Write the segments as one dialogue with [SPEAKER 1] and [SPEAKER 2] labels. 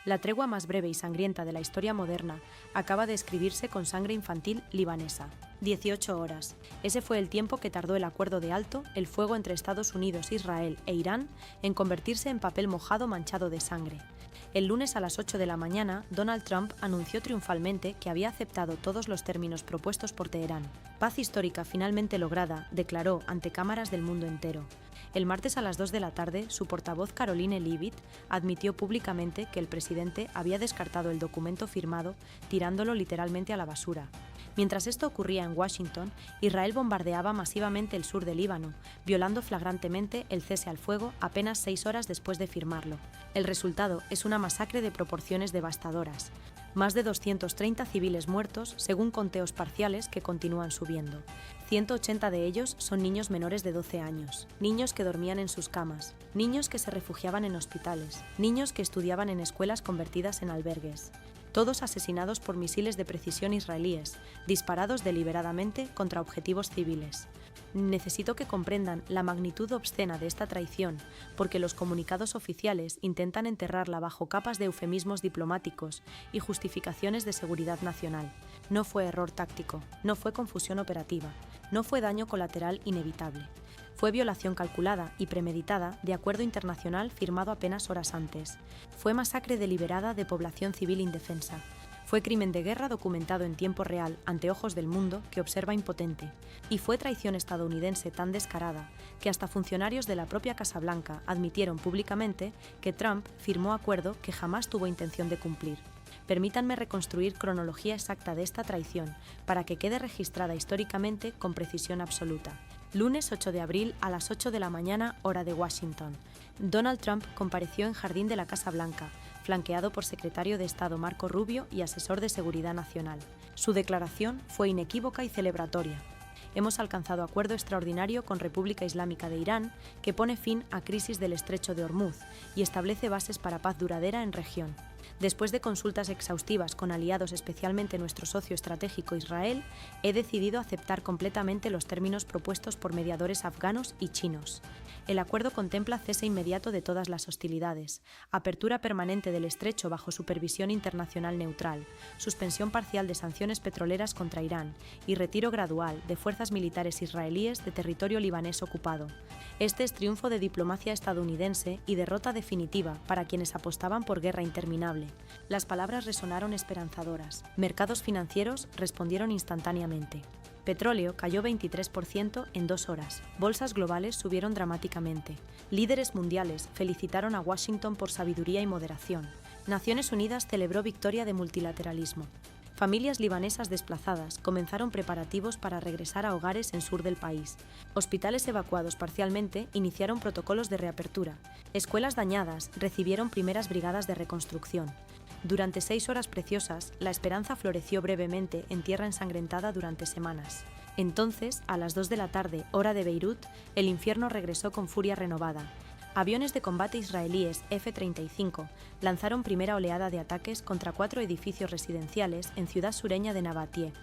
[SPEAKER 1] La tregua más breve y sangrienta de la historia moderna acaba de escribirse con sangre infantil libanesa. 18 horas. Ese fue el tiempo que tardó el acuerdo de alto el fuego entre Estados Unidos, Israel e Irán en convertirse en papel mojado manchado de sangre. El lunes a las 8 de la mañana, Donald Trump anunció triunfalmente que había aceptado todos los términos propuestos por Teherán. Paz histórica finalmente lograda, declaró ante cámaras del mundo entero. El martes a las 2 de la tarde, su portavoz Karoline Leavitt admitió públicamente que el presidente había descartado el documento firmado, tirándolo literalmente a la basura. Mientras esto ocurría en Washington, Israel bombardeaba masivamente el sur del Líbano, violando flagrantemente el cese al fuego apenas 6 horas después de firmarlo. El resultado es una masacre de proporciones devastadoras. Más de 230 civiles muertos, según conteos parciales que continúan subiendo. 180 de ellos son niños menores de 12 años, niños que dormían en sus camas, niños que se refugiaban en hospitales, niños que estudiaban en escuelas convertidas en albergues. Todos asesinados por misiles de precisión israelíes, disparados deliberadamente contra objetivos civiles. Necesito que comprendan la magnitud obscena de esta traición, porque los comunicados oficiales intentan enterrarla bajo capas de eufemismos diplomáticos y justificaciones de seguridad nacional. No fue error táctico, no fue confusión operativa, no fue daño colateral inevitable. Fue violación calculada y premeditada de acuerdo internacional firmado apenas horas antes. Fue masacre deliberada de población civil indefensa. Fue crimen de guerra documentado en tiempo real ante ojos del mundo que observa impotente. Y fue traición estadounidense tan descarada que hasta funcionarios de la propia Casa Blanca admitieron públicamente que Trump firmó acuerdo que jamás tuvo intención de cumplir. Permítanme reconstruir cronología exacta de esta traición para que quede registrada históricamente con precisión absoluta. Lunes 8 de abril a las 8 de la mañana, hora de Washington. Donald Trump compareció en jardín de la Casa Blanca, flanqueado por secretario de Estado Marco Rubio y asesor de Seguridad Nacional. Su declaración fue inequívoca y celebratoria. Hemos alcanzado acuerdo extraordinario con República Islámica de Irán que pone fin a crisis del Estrecho de Hormuz y establece bases para paz duradera en región. Después de consultas exhaustivas con aliados, especialmente nuestro socio estratégico Israel, he decidido aceptar completamente los términos propuestos por mediadores afganos y chinos. El acuerdo contempla cese inmediato de todas las hostilidades, apertura permanente del estrecho bajo supervisión internacional neutral, suspensión parcial de sanciones petroleras contra Irán y retiro gradual de fuerzas militares israelíes de territorio libanés ocupado. Este es triunfo de diplomacia estadounidense y derrota definitiva para quienes apostaban por guerra interminable. Las palabras resonaron esperanzadoras. Mercados financieros respondieron instantáneamente. Petróleo cayó 23% en 2 horas. Bolsas globales subieron dramáticamente. Líderes mundiales felicitaron a Washington por sabiduría y moderación. Naciones Unidas celebró victoria de multilateralismo. Familias libanesas desplazadas comenzaron preparativos para regresar a hogares en sur del país. Hospitales evacuados parcialmente iniciaron protocolos de reapertura. Escuelas dañadas recibieron primeras brigadas de reconstrucción. Durante 6 horas preciosas, la esperanza floreció brevemente en tierra ensangrentada durante semanas. Entonces, a las 2 de la tarde, hora de Beirut, el infierno regresó con furia renovada. Aviones de combate israelíes F-35 lanzaron primera oleada de ataques contra 4 edificios residenciales en ciudad sureña de Nabatie.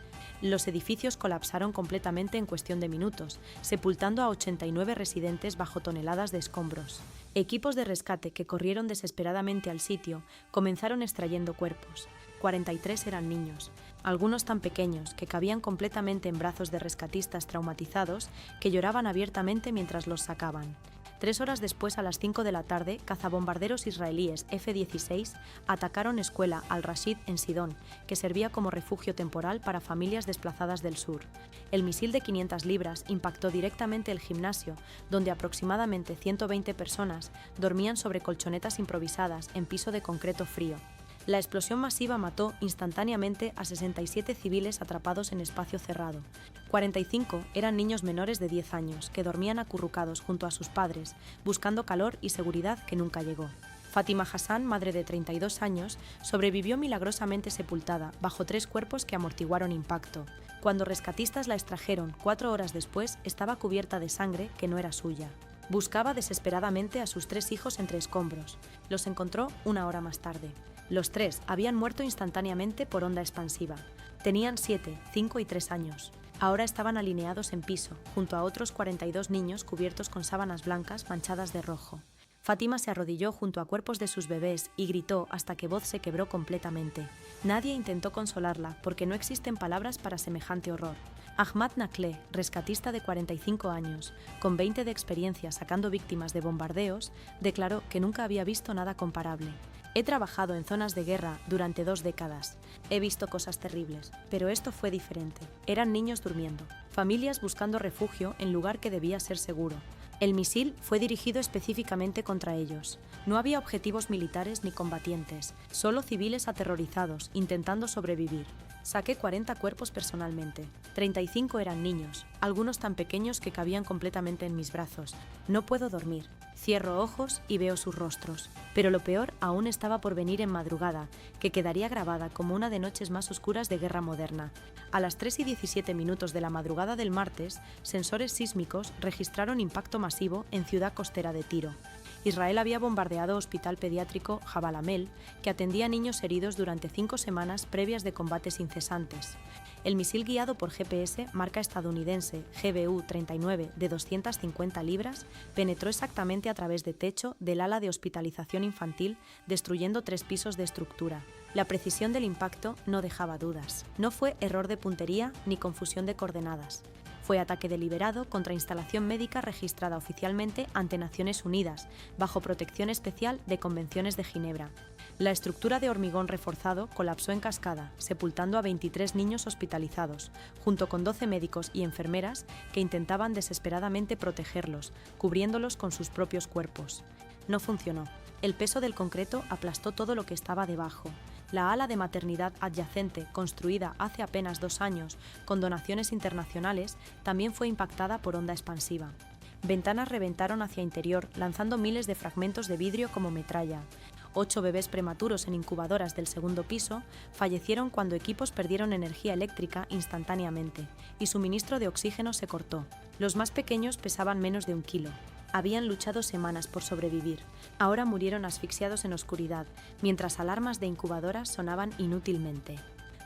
[SPEAKER 1] Los edificios colapsaron completamente en cuestión de minutos, sepultando a 89 residentes bajo toneladas de escombros. Equipos de rescate que corrieron desesperadamente al sitio comenzaron extrayendo cuerpos. 43 eran niños, algunos tan pequeños que cabían completamente en brazos de rescatistas traumatizados que lloraban abiertamente mientras los sacaban. 3 horas después, a las 5 de la tarde, cazabombarderos israelíes F-16 atacaron escuela Al-Rashid en Sidón, que servía como refugio temporal para familias desplazadas del sur. El misil de 500 libras impactó directamente el gimnasio, donde aproximadamente 120 personas dormían sobre colchonetas improvisadas en piso de concreto frío. La explosión masiva mató instantáneamente a 67 civiles atrapados en espacio cerrado. 45 eran niños menores de 10 años que dormían acurrucados junto a sus padres, buscando calor y seguridad que nunca llegó. Fátima Hassan, madre de 32 años, sobrevivió milagrosamente sepultada bajo 3 cuerpos que amortiguaron impacto. Cuando rescatistas la extrajeron 4 horas después, estaba cubierta de sangre que no era suya. Buscaba desesperadamente a sus 3 hijos entre escombros. Los encontró 1 hora más tarde. Los 3 habían muerto instantáneamente por onda expansiva. Tenían 7, 5 y 3 años. Ahora estaban alineados en piso, junto a otros 42 niños cubiertos con sábanas blancas manchadas de rojo. Fátima se arrodilló junto a cuerpos de sus bebés y gritó hasta que voz se quebró completamente. Nadie intentó consolarla porque no existen palabras para semejante horror. Ahmad Nakle, rescatista de 45 años, con 20 de experiencia sacando víctimas de bombardeos, declaró que nunca había visto nada comparable. He trabajado en zonas de guerra durante 2 décadas. He visto cosas terribles, pero esto fue diferente. Eran niños durmiendo, familias buscando refugio en lugar que debía ser seguro. El misil fue dirigido específicamente contra ellos. No había objetivos militares ni combatientes, solo civiles aterrorizados, intentando sobrevivir. Saqué 40 cuerpos personalmente. 35 eran niños, algunos tan pequeños que cabían completamente en mis brazos. No puedo dormir. Cierro ojos y veo sus rostros. Pero lo peor aún estaba por venir en madrugada, que quedaría grabada como una de noches más oscuras de guerra moderna. A las 3:17 de la madrugada del martes, sensores sísmicos registraron impacto masivo en ciudad costera de Tiro. Israel había bombardeado hospital pediátrico Jabal Amel, que atendía a niños heridos durante 5 semanas previas de combates incesantes. El misil guiado por GPS, marca estadounidense GBU-39 de 250 libras, penetró exactamente a través de techo del ala de hospitalización infantil, destruyendo 3 pisos de estructura. La precisión del impacto no dejaba dudas. No fue error de puntería ni confusión de coordenadas. Fue ataque deliberado contra instalación médica registrada oficialmente ante Naciones Unidas, bajo protección especial de Convenciones de Ginebra. La estructura de hormigón reforzado colapsó en cascada, sepultando a 23 niños hospitalizados, junto con 12 médicos y enfermeras que intentaban desesperadamente protegerlos, cubriéndolos con sus propios cuerpos. No funcionó. El peso del concreto aplastó todo lo que estaba debajo. La ala de maternidad adyacente, construida hace apenas 2 años con donaciones internacionales, también fue impactada por onda expansiva. Ventanas reventaron hacia interior, lanzando miles de fragmentos de vidrio como metralla. 8 bebés prematuros en incubadoras del segundo piso fallecieron cuando equipos perdieron energía eléctrica instantáneamente y suministro de oxígeno se cortó. Los más pequeños pesaban menos de 1 kilo. Habían luchado semanas por sobrevivir. Ahora murieron asfixiados en oscuridad, mientras alarmas de incubadoras sonaban inútilmente.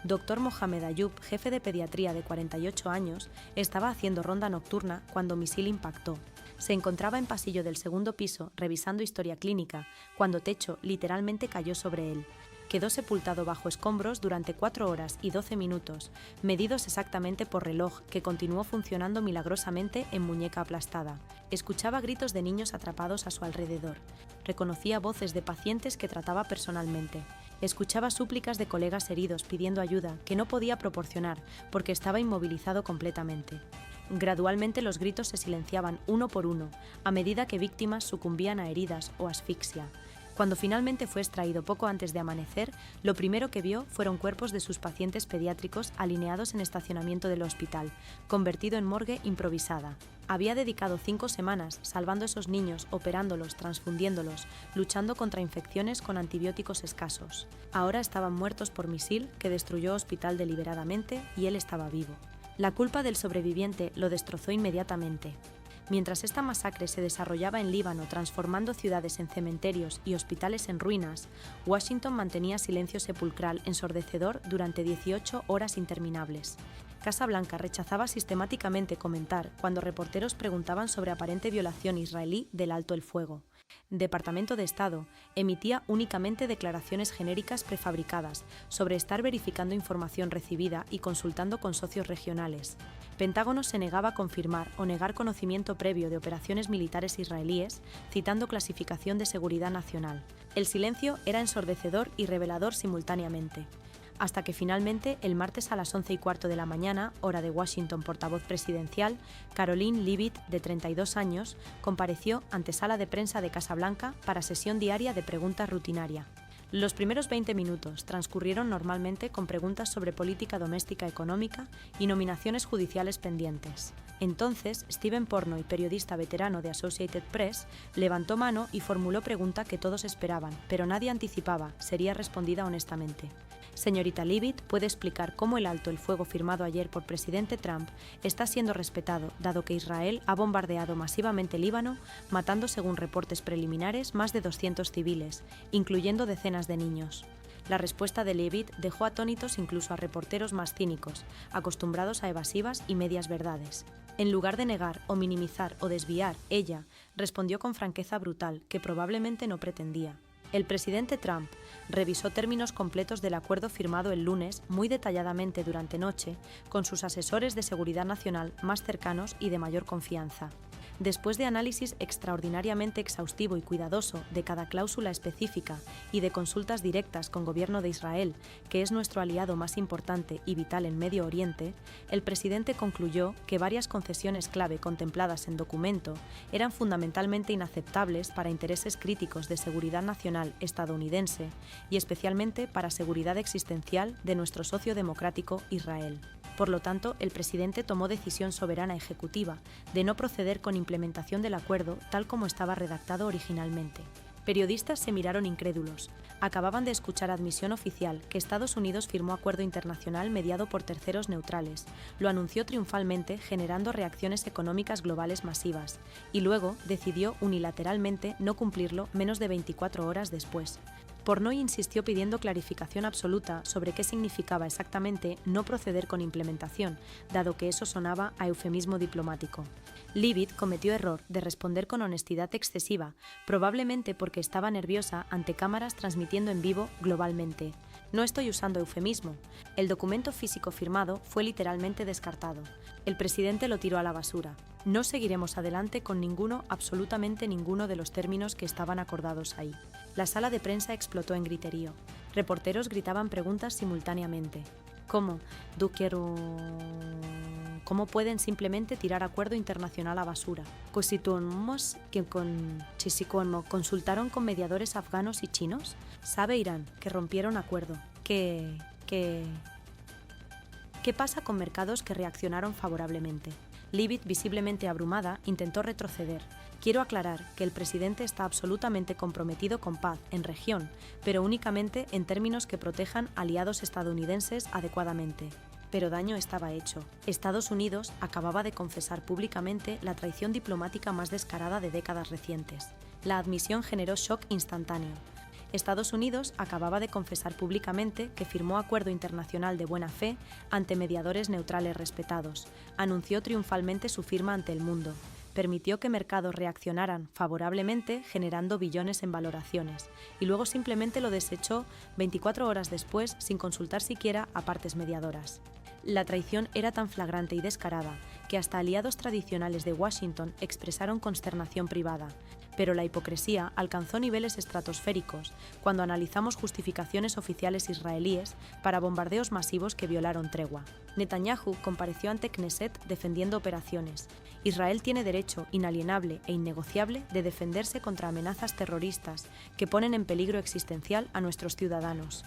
[SPEAKER 1] Dr. Mohamed Ayub, jefe de pediatría de 48 años, estaba haciendo ronda nocturna cuando misil impactó. Se encontraba en pasillo del segundo piso revisando historia clínica, cuando techo literalmente cayó sobre él. Quedó sepultado bajo escombros durante 4 horas y 12 minutos, medidos exactamente por reloj que continuó funcionando milagrosamente en muñeca aplastada. Escuchaba gritos de niños atrapados a su alrededor. Reconocía voces de pacientes que trataba personalmente. Escuchaba súplicas de colegas heridos pidiendo ayuda que no podía proporcionar porque estaba inmovilizado completamente. Gradualmente los gritos se silenciaban uno por uno, a medida que víctimas sucumbían a heridas o asfixia. Cuando finalmente fue extraído poco antes de amanecer, lo primero que vio fueron cuerpos de sus pacientes pediátricos alineados en estacionamiento del hospital, convertido en morgue improvisada. Había dedicado 5 semanas salvando a esos niños, operándolos, transfundiéndolos, luchando contra infecciones con antibióticos escasos. Ahora estaban muertos por misil que destruyó hospital deliberadamente y él estaba vivo. La culpa del sobreviviente lo destrozó inmediatamente. Mientras esta masacre se desarrollaba en Líbano, transformando ciudades en cementerios y hospitales en ruinas, Washington mantenía silencio sepulcral ensordecedor durante 18 horas interminables. Casa Blanca rechazaba sistemáticamente comentar cuando reporteros preguntaban sobre aparente violación israelí del alto el fuego. Departamento de Estado emitía únicamente declaraciones genéricas prefabricadas sobre estar verificando información recibida y consultando con socios regionales. Pentágono se negaba a confirmar o negar conocimiento previo de operaciones militares israelíes, citando clasificación de seguridad nacional. El silencio era ensordecedor y revelador simultáneamente. Hasta que finalmente, el martes a las 11:15 de la mañana, hora de Washington, portavoz presidencial, Caroline Leavitt, de 32 años, compareció ante sala de prensa de Casa Blanca para sesión diaria de preguntas rutinaria. Los primeros 20 minutos transcurrieron normalmente con preguntas sobre política doméstica económica y nominaciones judiciales pendientes. Entonces, Stephen Pornoy, periodista veterano de Associated Press, levantó mano y formuló pregunta que todos esperaban, pero nadie anticipaba, sería respondida honestamente. Señorita Leavitt, ¿puede explicar cómo el alto el fuego firmado ayer por presidente Trump está siendo respetado, dado que Israel ha bombardeado masivamente Líbano, matando, según reportes preliminares, más de 200 civiles, incluyendo decenas de niños? La respuesta de Leavitt dejó atónitos incluso a reporteros más cínicos, acostumbrados a evasivas y medias verdades. En lugar de negar o minimizar o desviar, ella respondió con franqueza brutal que probablemente no pretendía. El presidente Trump revisó términos completos del acuerdo firmado el lunes muy detalladamente durante noche con sus asesores de seguridad nacional más cercanos y de mayor confianza. Después de análisis extraordinariamente exhaustivo y cuidadoso de cada cláusula específica y de consultas directas con Gobierno de Israel, que es nuestro aliado más importante y vital en Medio Oriente, el presidente concluyó que varias concesiones clave contempladas en documento eran fundamentalmente inaceptables para intereses críticos de seguridad nacional estadounidense y especialmente para seguridad existencial de nuestro socio democrático Israel. Por lo tanto, el presidente tomó decisión soberana ejecutiva de no proceder con implementación del acuerdo tal como estaba redactado originalmente. Periodistas se miraron incrédulos. Acababan de escuchar admisión oficial que Estados Unidos firmó acuerdo internacional mediado por terceros neutrales. Lo anunció triunfalmente, generando reacciones económicas globales masivas, y luego decidió unilateralmente no cumplirlo menos de 24 horas después. Portnoy insistió pidiendo clarificación absoluta sobre qué significaba exactamente no proceder con implementación, dado que eso sonaba a eufemismo diplomático. Leavitt cometió error de responder con honestidad excesiva, probablemente porque estaba nerviosa ante cámaras transmitiendo en vivo globalmente. No estoy usando eufemismo. El documento físico firmado fue literalmente descartado. El presidente lo tiró a la basura. No seguiremos adelante con absolutamente ninguno de los términos que estaban acordados ahí. La sala de prensa explotó en griterío. Reporteros gritaban preguntas simultáneamente. ¿Cómo? ¿Cómo pueden simplemente tirar acuerdo internacional a basura? ¿Consultaron con mediadores afganos y chinos? ¿Sabe Irán que rompieron acuerdo? ¿Qué pasa con mercados que reaccionaron favorablemente? Leavitt, visiblemente abrumada, intentó retroceder. Quiero aclarar que el presidente está absolutamente comprometido con paz en región, pero únicamente en términos que protejan aliados estadounidenses adecuadamente. Pero daño estaba hecho. Estados Unidos acababa de confesar públicamente la traición diplomática más descarada de décadas recientes. La admisión generó shock instantáneo. Estados Unidos acababa de confesar públicamente que firmó acuerdo internacional de buena fe ante mediadores neutrales respetados, anunció triunfalmente su firma ante el mundo, permitió que mercados reaccionaran favorablemente generando billones en valoraciones, y luego simplemente lo desechó 24 horas después sin consultar siquiera a partes mediadoras. La traición era tan flagrante y descarada que hasta aliados tradicionales de Washington expresaron consternación privada, pero la hipocresía alcanzó niveles estratosféricos cuando analizamos justificaciones oficiales israelíes para bombardeos masivos que violaron tregua. Netanyahu compareció ante Knesset defendiendo operaciones. Israel tiene derecho inalienable e innegociable de defenderse contra amenazas terroristas que ponen en peligro existencial a nuestros ciudadanos.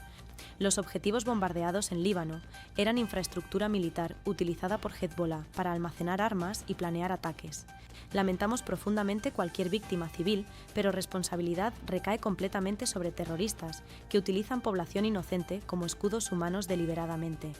[SPEAKER 1] Los objetivos bombardeados en Líbano eran infraestructura militar utilizada por Hezbollah para almacenar armas y planear ataques. Lamentamos profundamente cualquier víctima civil, pero responsabilidad recae completamente sobre terroristas que utilizan población inocente como escudos humanos deliberadamente.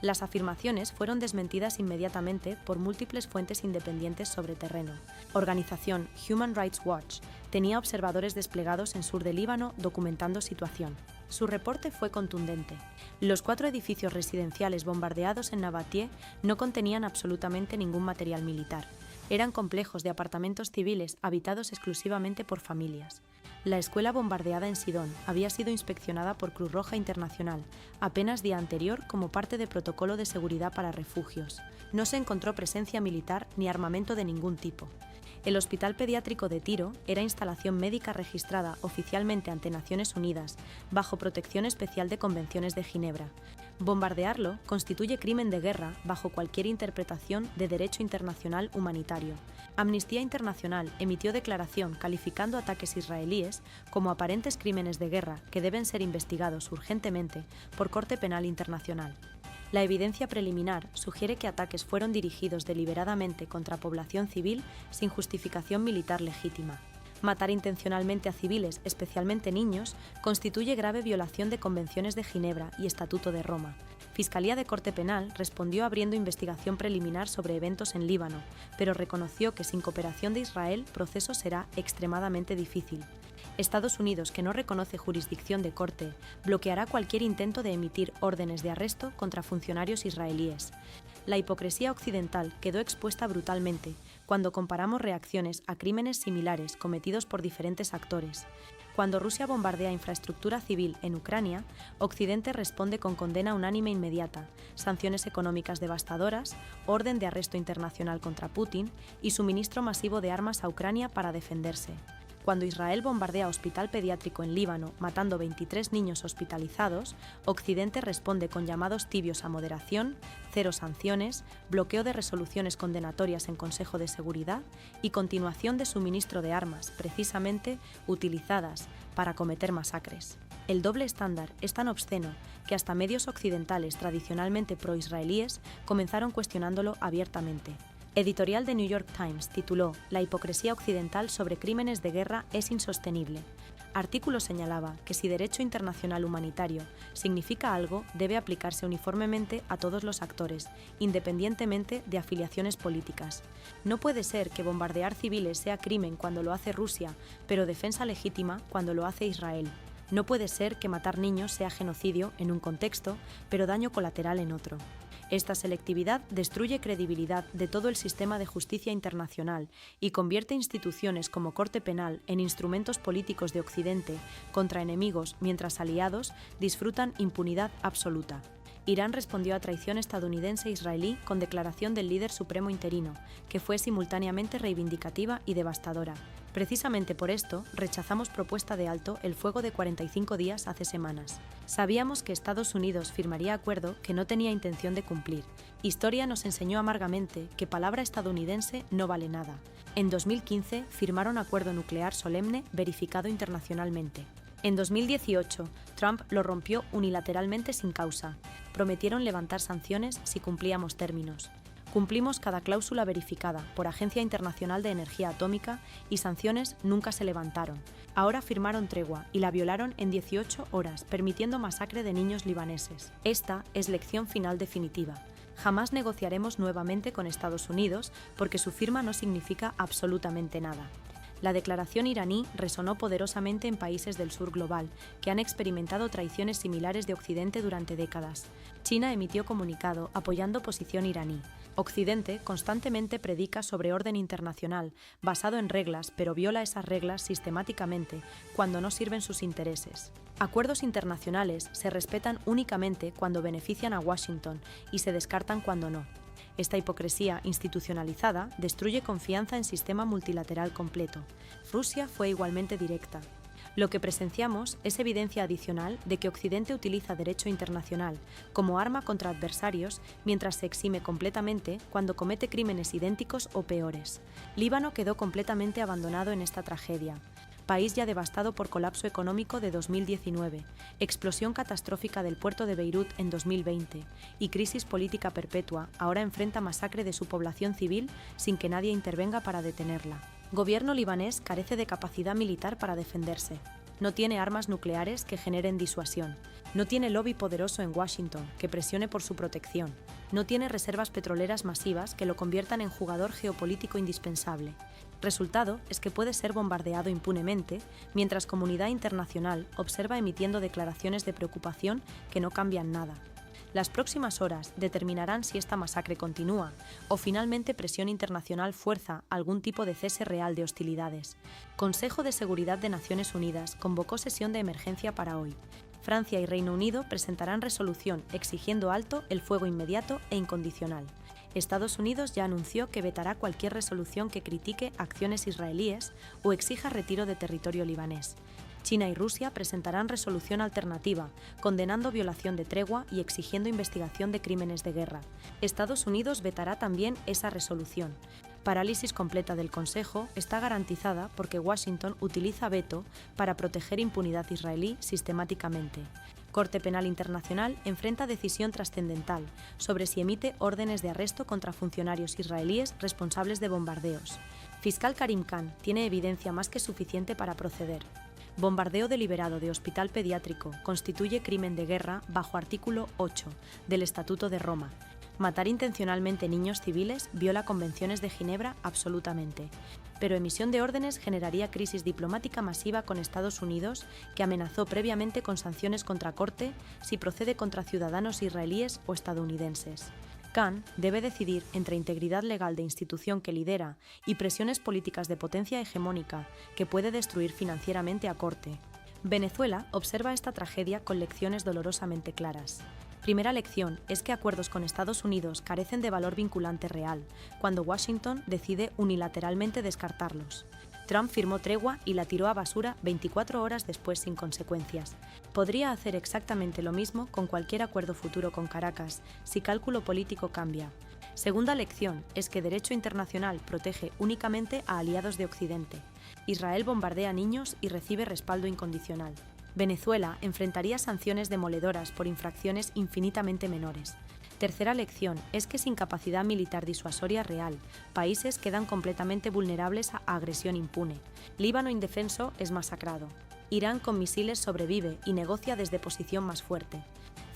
[SPEAKER 1] Las afirmaciones fueron desmentidas inmediatamente por múltiples fuentes independientes sobre terreno. Organización Human Rights Watch tenía observadores desplegados en sur de Líbano documentando situación. Su reporte fue contundente. Los 4 edificios residenciales bombardeados en Nabatie no contenían absolutamente ningún material militar. Eran complejos de apartamentos civiles habitados exclusivamente por familias. La escuela bombardeada en Sidón había sido inspeccionada por Cruz Roja Internacional apenas día anterior como parte de protocolo de seguridad para refugios. No se encontró presencia militar ni armamento de ningún tipo. El Hospital Pediátrico de Tiro era instalación médica registrada oficialmente ante Naciones Unidas, bajo protección especial de Convenciones de Ginebra. Bombardearlo constituye crimen de guerra bajo cualquier interpretación de derecho internacional humanitario. Amnistía Internacional emitió declaración calificando ataques israelíes como aparentes crímenes de guerra que deben ser investigados urgentemente por Corte Penal Internacional. La evidencia preliminar sugiere que ataques fueron dirigidos deliberadamente contra población civil sin justificación militar legítima. Matar intencionalmente a civiles, especialmente niños, constituye grave violación de Convenciones de Ginebra y Estatuto de Roma. Fiscalía de Corte Penal respondió abriendo investigación preliminar sobre eventos en Líbano, pero reconoció que sin cooperación de Israel el proceso será extremadamente difícil. Estados Unidos, que no reconoce jurisdicción de corte, bloqueará cualquier intento de emitir órdenes de arresto contra funcionarios israelíes. La hipocresía occidental quedó expuesta brutalmente cuando comparamos reacciones a crímenes similares cometidos por diferentes actores. Cuando Rusia bombardea infraestructura civil en Ucrania, Occidente responde con condena unánime inmediata, sanciones económicas devastadoras, orden de arresto internacional contra Putin y suministro masivo de armas a Ucrania para defenderse. Cuando Israel bombardea hospital pediátrico en Líbano, matando 23 niños hospitalizados, Occidente responde con llamados tibios a moderación, cero sanciones, bloqueo de resoluciones condenatorias en Consejo de Seguridad y continuación de suministro de armas, precisamente utilizadas para cometer masacres. El doble estándar es tan obsceno que hasta medios occidentales tradicionalmente pro-israelíes comenzaron cuestionándolo abiertamente. Editorial de New York Times tituló «La hipocresía occidental sobre crímenes de guerra es insostenible». Artículo señalaba que si derecho internacional humanitario significa algo, debe aplicarse uniformemente a todos los actores, independientemente de afiliaciones políticas. No puede ser que bombardear civiles sea crimen cuando lo hace Rusia, pero defensa legítima cuando lo hace Israel. No puede ser que matar niños sea genocidio en un contexto, pero daño colateral en otro. Esta selectividad destruye credibilidad de todo el sistema de justicia internacional y convierte instituciones como Corte Penal en instrumentos políticos de Occidente contra enemigos mientras aliados disfrutan impunidad absoluta. Irán respondió a traición estadounidense e israelí con declaración del líder supremo interino, que fue simultáneamente reivindicativa y devastadora. Precisamente por esto, rechazamos propuesta de alto el fuego de 45 días hace semanas. Sabíamos que Estados Unidos firmaría acuerdo que no tenía intención de cumplir. Historia nos enseñó amargamente que palabra estadounidense no vale nada. En 2015 firmaron acuerdo nuclear solemne verificado internacionalmente. En 2018, Trump lo rompió unilateralmente sin causa. Prometieron levantar sanciones si cumplíamos términos. Cumplimos cada cláusula verificada por Agencia Internacional de Energía Atómica y sanciones nunca se levantaron. Ahora firmaron tregua y la violaron en 18 horas, permitiendo masacre de niños libaneses. Esta es lección final definitiva. Jamás negociaremos nuevamente con Estados Unidos porque su firma no significa absolutamente nada. La declaración iraní resonó poderosamente en países del sur global, que han experimentado traiciones similares de Occidente durante décadas. China emitió comunicado apoyando posición iraní. Occidente constantemente predica sobre orden internacional, basado en reglas, pero viola esas reglas sistemáticamente cuando no sirven sus intereses. Acuerdos internacionales se respetan únicamente cuando benefician a Washington y se descartan cuando no. Esta hipocresía institucionalizada destruye confianza en sistema multilateral completo. Rusia fue igualmente directa. Lo que presenciamos es evidencia adicional de que Occidente utiliza derecho internacional como arma contra adversarios mientras se exime completamente cuando comete crímenes idénticos o peores. Líbano quedó completamente abandonado en esta tragedia. País ya devastado por colapso económico de 2019, explosión catastrófica del puerto de Beirut en 2020 y crisis política perpetua, ahora enfrenta masacre de su población civil sin que nadie intervenga para detenerla. Gobierno libanés carece de capacidad militar para defenderse. No tiene armas nucleares que generen disuasión. No tiene lobby poderoso en Washington que presione por su protección. No tiene reservas petroleras masivas que lo conviertan en jugador geopolítico indispensable. Resultado es que puede ser bombardeado impunemente, mientras comunidad internacional observa emitiendo declaraciones de preocupación que no cambian nada. Las próximas horas determinarán si esta masacre continúa o finalmente presión internacional fuerza algún tipo de cese real de hostilidades. Consejo de Seguridad de Naciones Unidas convocó sesión de emergencia para hoy. Francia y Reino Unido presentarán resolución exigiendo alto el fuego inmediato e incondicional. Estados Unidos ya anunció que vetará cualquier resolución que critique acciones israelíes o exija retiro de territorio libanés. China y Rusia presentarán resolución alternativa, condenando violación de tregua y exigiendo investigación de crímenes de guerra. Estados Unidos vetará también esa resolución. Parálisis completa del Consejo está garantizada porque Washington utiliza veto para proteger impunidad israelí sistemáticamente. Corte Penal Internacional enfrenta decisión trascendental sobre si emite órdenes de arresto contra funcionarios israelíes responsables de bombardeos. Fiscal Karim Khan tiene evidencia más que suficiente para proceder. Bombardeo deliberado de hospital pediátrico constituye crimen de guerra bajo artículo 8 del Estatuto de Roma. Matar intencionalmente niños civiles viola convenciones de Ginebra absolutamente. Pero emisión de órdenes generaría crisis diplomática masiva con Estados Unidos, que amenazó previamente con sanciones contra Corte si procede contra ciudadanos israelíes o estadounidenses. Khan debe decidir entre integridad legal de institución que lidera y presiones políticas de potencia hegemónica que puede destruir financieramente a corte. Venezuela observa esta tragedia con lecciones dolorosamente claras. Primera lección es que acuerdos con Estados Unidos carecen de valor vinculante real, cuando Washington decide unilateralmente descartarlos. Trump firmó tregua y la tiró a basura 24 horas después sin consecuencias. Podría hacer exactamente lo mismo con cualquier acuerdo futuro con Caracas, si cálculo político cambia. Segunda lección es que derecho internacional protege únicamente a aliados de Occidente. Israel bombardea niños y recibe respaldo incondicional. Venezuela enfrentaría sanciones demoledoras por infracciones infinitamente menores. Tercera lección es que sin capacidad militar disuasoria real, países quedan completamente vulnerables a agresión impune. Líbano indefenso es masacrado. Irán con misiles sobrevive y negocia desde posición más fuerte.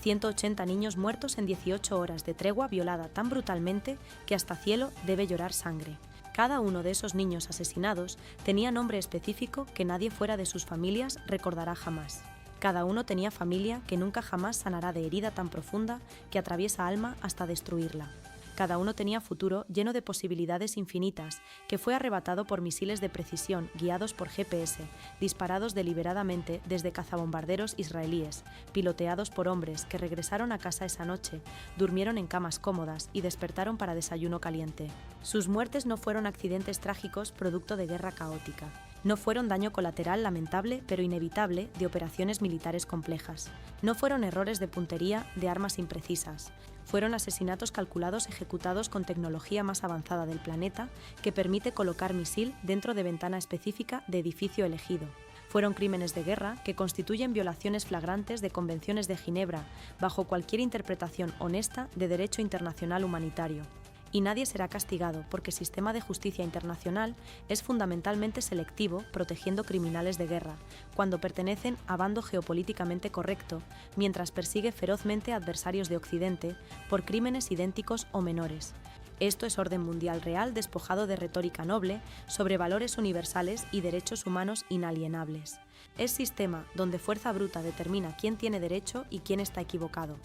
[SPEAKER 1] 180 niños muertos en 18 horas de tregua violada tan brutalmente que hasta cielo debe llorar sangre. Cada uno de esos niños asesinados tenía nombre específico que nadie fuera de sus familias recordará jamás. Cada uno tenía familia que nunca jamás sanará de herida tan profunda que atraviesa alma hasta destruirla. Cada uno tenía futuro lleno de posibilidades infinitas que fue arrebatado por misiles de precisión guiados por GPS, disparados deliberadamente desde cazabombarderos israelíes, piloteados por hombres que regresaron a casa esa noche, durmieron en camas cómodas y despertaron para desayuno caliente. Sus muertes no fueron accidentes trágicos producto de guerra caótica. No fueron daño colateral lamentable pero inevitable de operaciones militares complejas. No fueron errores de puntería de armas imprecisas. Fueron asesinatos calculados ejecutados con tecnología más avanzada del planeta que permite colocar misil dentro de ventana específica de edificio elegido. Fueron crímenes de guerra que constituyen violaciones flagrantes de convenciones de Ginebra bajo cualquier interpretación honesta de derecho internacional humanitario. Y nadie será castigado porque el sistema de justicia internacional es fundamentalmente selectivo protegiendo criminales de guerra, cuando pertenecen a bando geopolíticamente correcto, mientras persigue ferozmente adversarios de Occidente por crímenes idénticos o menores. Esto es orden mundial real despojado de retórica noble sobre valores universales y derechos humanos inalienables. Es sistema donde fuerza bruta determina quién tiene derecho y quién está equivocado.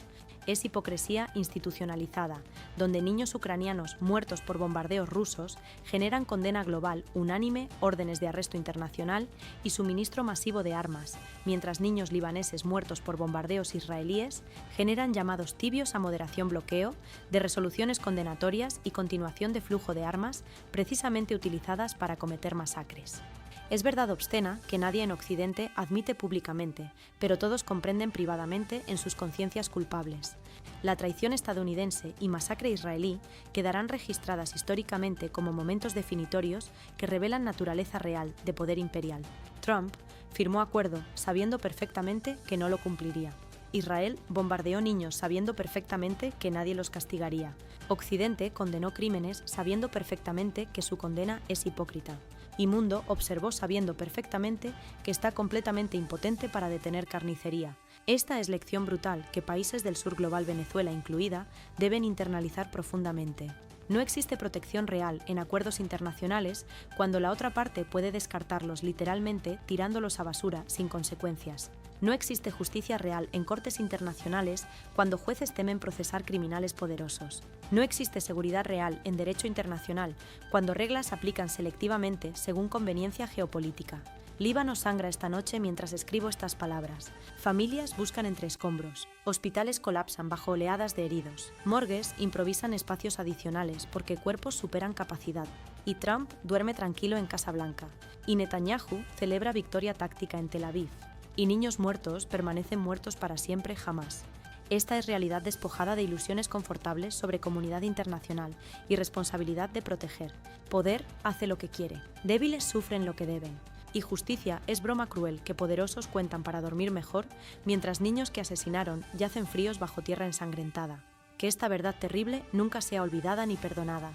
[SPEAKER 1] Es hipocresía institucionalizada, donde niños ucranianos muertos por bombardeos rusos generan condena global unánime, órdenes de arresto internacional y suministro masivo de armas, mientras niños libaneses muertos por bombardeos israelíes generan llamados tibios a moderación bloqueo, de resoluciones condenatorias y continuación de flujo de armas precisamente utilizadas para cometer masacres. Es verdad obscena que nadie en Occidente admite públicamente, pero todos comprenden privadamente en sus conciencias culpables. La traición estadounidense y masacre israelí quedarán registradas históricamente como momentos definitorios que revelan naturaleza real de poder imperial. Trump firmó acuerdo sabiendo perfectamente que no lo cumpliría. Israel bombardeó niños sabiendo perfectamente que nadie los castigaría. Occidente condenó crímenes sabiendo perfectamente que su condena es hipócrita. Y Mundo observó sabiendo perfectamente que está completamente impotente para detener carnicería. Esta es lección brutal que países del sur global, Venezuela incluida, deben internalizar profundamente. No existe protección real en acuerdos internacionales cuando la otra parte puede descartarlos literalmente tirándolos a basura sin consecuencias. No existe justicia real en cortes internacionales cuando jueces temen procesar criminales poderosos. No existe seguridad real en derecho internacional cuando reglas se aplican selectivamente según conveniencia geopolítica. Líbano sangra esta noche mientras escribo estas palabras. Familias buscan entre escombros. Hospitales colapsan bajo oleadas de heridos. Morgues improvisan espacios adicionales porque cuerpos superan capacidad. Y Trump duerme tranquilo en Casa Blanca. Y Netanyahu celebra victoria táctica en Tel Aviv. Y niños muertos permanecen muertos para siempre jamás. Esta es realidad despojada de ilusiones confortables sobre comunidad internacional y responsabilidad de proteger. Poder hace lo que quiere. Débiles sufren lo que deben. Y justicia es broma cruel que poderosos cuentan para dormir mejor, mientras niños que asesinaron yacen fríos bajo tierra ensangrentada. Que esta verdad terrible nunca sea olvidada ni perdonada,